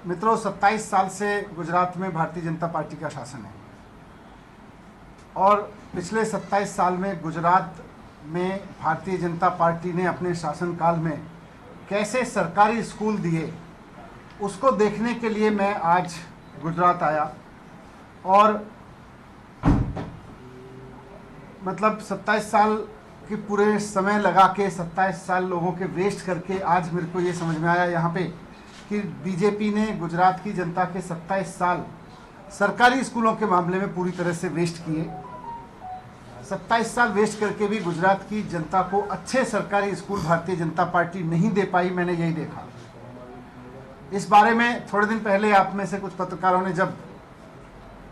मित्रों, 27 साल से गुजरात में भारतीय जनता पार्टी का शासन है और पिछले 27 साल में गुजरात में भारतीय जनता पार्टी ने अपने शासनकाल में कैसे सरकारी स्कूल दिए, उसको देखने के लिए मैं आज गुजरात आया। और मतलब 27 साल के पूरे समय लगा के 27 साल लोगों के वेस्ट करके आज मेरे को ये समझ में आया यहाँ पे कि बीजेपी ने गुजरात की जनता के 27 साल सरकारी स्कूलों के मामले में पूरी तरह से वेस्ट किए। 27 साल वेस्ट करके भी गुजरात की जनता को अच्छे सरकारी स्कूल भारतीय जनता पार्टी नहीं दे पाई। मैंने यही देखा। इस बारे में थोड़े दिन पहले आप में से कुछ पत्रकारों ने जब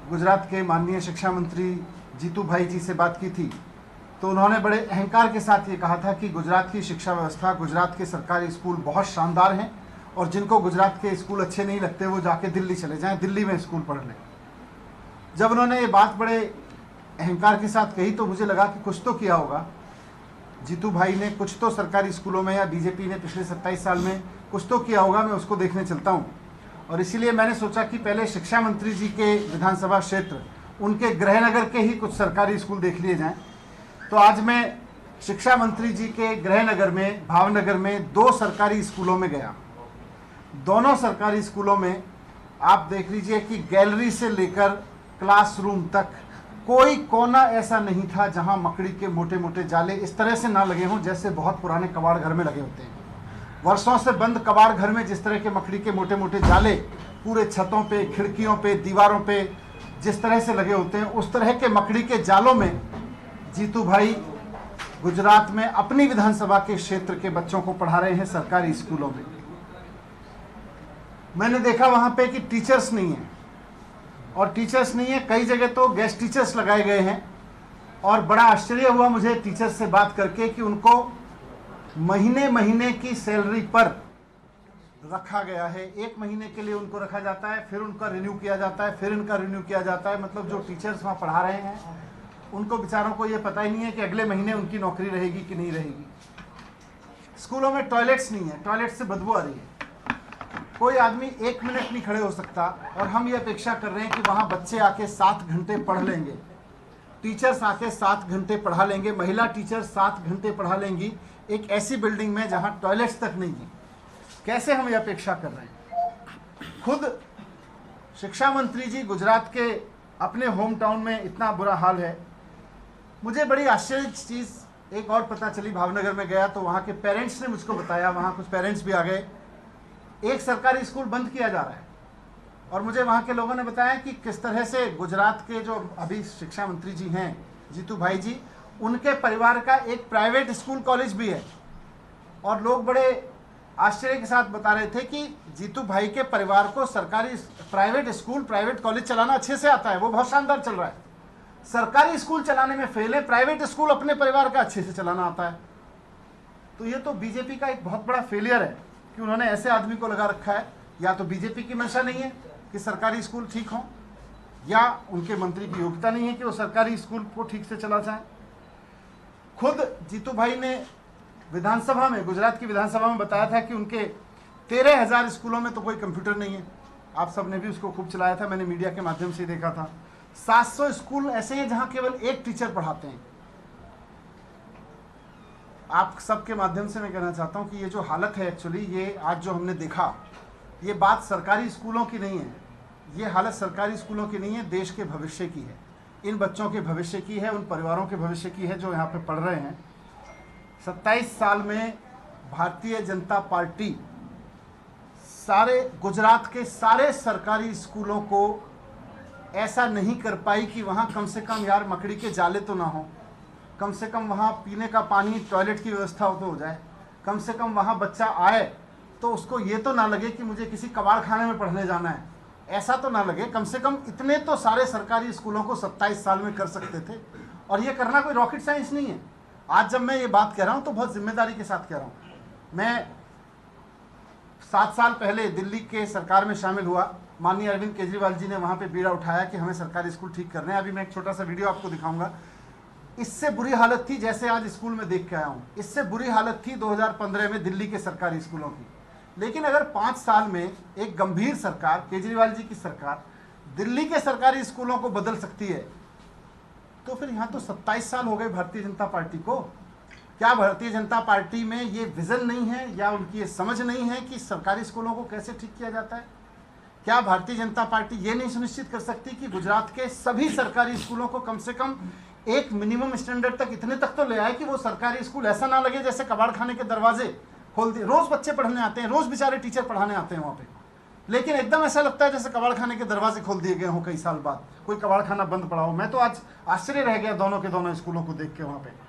गुजरात के माननीय शिक्षा मंत्री जीतू भाई जी से बात की थी तो उन्होंने बड़े अहंकार के साथ ये कहा था कि गुजरात की शिक्षा व्यवस्था, गुजरात के सरकारी स्कूल बहुत शानदार हैं और जिनको गुजरात के स्कूल अच्छे नहीं लगते वो जाके दिल्ली चले जाएं, दिल्ली में स्कूल पढ़ लें। जब उन्होंने ये बात बड़े अहंकार के साथ कही तो मुझे लगा कि कुछ तो किया होगा जीतू भाई ने, कुछ तो सरकारी स्कूलों में या बीजेपी ने पिछले 27 साल में कुछ तो किया होगा। मैं उसको देखने चलता हूँ और इसीलिए मैंने सोचा कि पहले शिक्षा मंत्री जी के विधानसभा क्षेत्र, उनके गृहनगर के ही कुछ सरकारी स्कूल देख लिए जाएं। तो आज मैं शिक्षा मंत्री जी के गृहनगर में, भावनगर में 2 सरकारी स्कूलों में गया। दोनों सरकारी स्कूलों में आप देख लीजिए कि गैलरी से लेकर क्लासरूम तक कोई कोना ऐसा नहीं था जहां मकड़ी के मोटे मोटे जाले इस तरह से ना लगे हों जैसे बहुत पुराने कबाड़ घर में लगे होते हैं। वर्षों से बंद कबाड़ घर में जिस तरह के मकड़ी के मोटे मोटे जाले पूरे छतों पे, खिड़कियों पे, दीवारों पे जिस तरह से लगे होते हैं, उस तरह के मकड़ी के जालों में जीतू भाई गुजरात में अपनी विधानसभा के क्षेत्र के बच्चों को पढ़ा रहे हैं सरकारी स्कूलों में। मैंने देखा वहां पे कि टीचर्स नहीं है और टीचर्स नहीं है, कई जगह तो गेस्ट टीचर्स लगाए गए हैं। और बड़ा आश्चर्य हुआ मुझे टीचर्स से बात करके कि उनको महीने महीने की सैलरी पर रखा गया है। 1 महीने के लिए उनको रखा जाता है, फिर उनका रिन्यू किया जाता है, फिर इनका रिन्यू किया जाता है। मतलब जो टीचर्स वहाँ पढ़ा रहे हैं उनको बेचारों को ये पता ही नहीं है कि अगले महीने उनकी नौकरी रहेगी कि नहीं रहेगी। स्कूलों में टॉयलेट्स नहीं है, टॉयलेट से बदबू आ रही है, कोई आदमी 1 मिनट नहीं खड़े हो सकता। और हम ये अपेक्षा कर रहे हैं कि वहाँ बच्चे आके 7 घंटे पढ़ लेंगे, टीचर्स आके 7 घंटे पढ़ा लेंगे, महिला टीचर 7 घंटे पढ़ा लेंगी एक ऐसी बिल्डिंग में जहाँ टॉयलेट्स तक नहीं है। कैसे हम ये अपेक्षा कर रहे हैं? खुद शिक्षा मंत्री जी गुजरात के अपने होम टाउन में इतना बुरा हाल है। मुझे बड़ी आश्चर्य चीज़ एक और पता चली। भावनगर में गया तो वहाँ के पेरेंट्स ने मुझको बताया, वहाँ कुछ पेरेंट्स भी आ गए, एक सरकारी स्कूल बंद किया जा रहा है। और मुझे वहाँ के लोगों ने बताया कि किस तरह से गुजरात के जो अभी शिक्षा मंत्री जी हैं जीतू भाई जी, उनके परिवार का एक प्राइवेट स्कूल कॉलेज भी है। और लोग बड़े आश्चर्य के साथ बता रहे थे कि जीतू भाई के परिवार को सरकारी प्राइवेट स्कूल, प्राइवेट कॉलेज चलाना अच्छे से आता है, वो बहुत शानदार चल रहा है। सरकारी स्कूल चलाने में फेल है, प्राइवेट स्कूल अपने परिवार का अच्छे से चलाना आता है। तो ये तो बीजेपी का एक बहुत बड़ा फेलियर है कि उन्होंने ऐसे आदमी को लगा रखा है। या तो बीजेपी की मंशा नहीं है कि सरकारी स्कूल ठीक हों, या उनके मंत्री की योग्यता नहीं है कि वो सरकारी स्कूल को ठीक से चला जाए। खुद जीतू भाई ने विधानसभा में, गुजरात की विधानसभा में बताया था कि उनके 13,000 स्कूलों में तो कोई कंप्यूटर नहीं है। आप सब ने भी उसको खूब चलाया था, मैंने मीडिया के माध्यम से देखा था। 700 स्कूल ऐसे हैं जहां केवल 1 टीचर पढ़ाते हैं। आप सबके माध्यम से मैं कहना चाहता हूं कि ये जो हालत है, एक्चुअली ये आज जो हमने देखा, ये बात सरकारी स्कूलों की नहीं है, ये हालत सरकारी स्कूलों की नहीं है, देश के भविष्य की है, इन बच्चों के भविष्य की है, उन परिवारों के भविष्य की है जो यहाँ पे पढ़ रहे हैं। 27 साल में भारतीय जनता पार्टी सारे गुजरात के सारे सरकारी स्कूलों को ऐसा नहीं कर पाई कि वहाँ कम से कम यार मकड़ी के जाले तो ना हो, कम से कम वहाँ पीने का पानी, टॉयलेट की व्यवस्था तो हो जाए, कम से कम वहाँ बच्चा आए तो उसको ये तो ना लगे कि मुझे किसी कबाड़ खाने में पढ़ने जाना है, ऐसा तो ना लगे। कम से कम इतने तो सारे सरकारी स्कूलों को 27 साल में कर सकते थे। और ये करना कोई रॉकेट साइंस नहीं है। आज जब मैं ये बात कह रहा हूँ तो बहुत जिम्मेदारी के साथ कह रहा हूँ। मैं 7 साल पहले दिल्ली के सरकार में शामिल हुआ। माननीय अरविंद केजरीवाल जी ने वहाँ पे बीड़ा उठाया कि हमें सरकारी स्कूल ठीक करने हैं। अभी मैं एक छोटा सा वीडियो आपको दिखाऊंगा। इससे बुरी हालत थी जैसे आज स्कूल में देख के आया हूँ, इससे बुरी हालत थी 2015 में दिल्ली के सरकारी स्कूलों की। लेकिन अगर 5 साल में एक गंभीर सरकार, केजरीवाल जी की सरकार, दिल्ली के सरकारी स्कूलों को बदल सकती है, तो फिर यहाँ तो 27 साल हो गए भारतीय जनता पार्टी को। क्या भारतीय जनता पार्टी में ये विजन नहीं है या उनकी ये समझ नहीं है कि सरकारी स्कूलों को कैसे ठीक किया जाता है? क्या भारतीय जनता पार्टी ये नहीं सुनिश्चित कर सकती कि गुजरात के सभी सरकारी स्कूलों को कम से कम एक मिनिमम स्टैंडर्ड तक, इतने तक तो ले आए कि वो सरकारी स्कूल ऐसा ना लगे जैसे कबाड़ खाने के दरवाजे खोल दिए। रोज बच्चे पढ़ने आते हैं, रोज बेचारे टीचर पढ़ाने आते हैं वहाँ पे, लेकिन एकदम ऐसा लगता है जैसे कबाड़ खाने के दरवाजे खोल दिए गए हों कई साल बाद, कोई कबाड़ खाना बंद पड़ा हो। मैं तो आज आश्चर्य रह गया दोनों के दोनों स्कूलों को देख के वहाँ पे।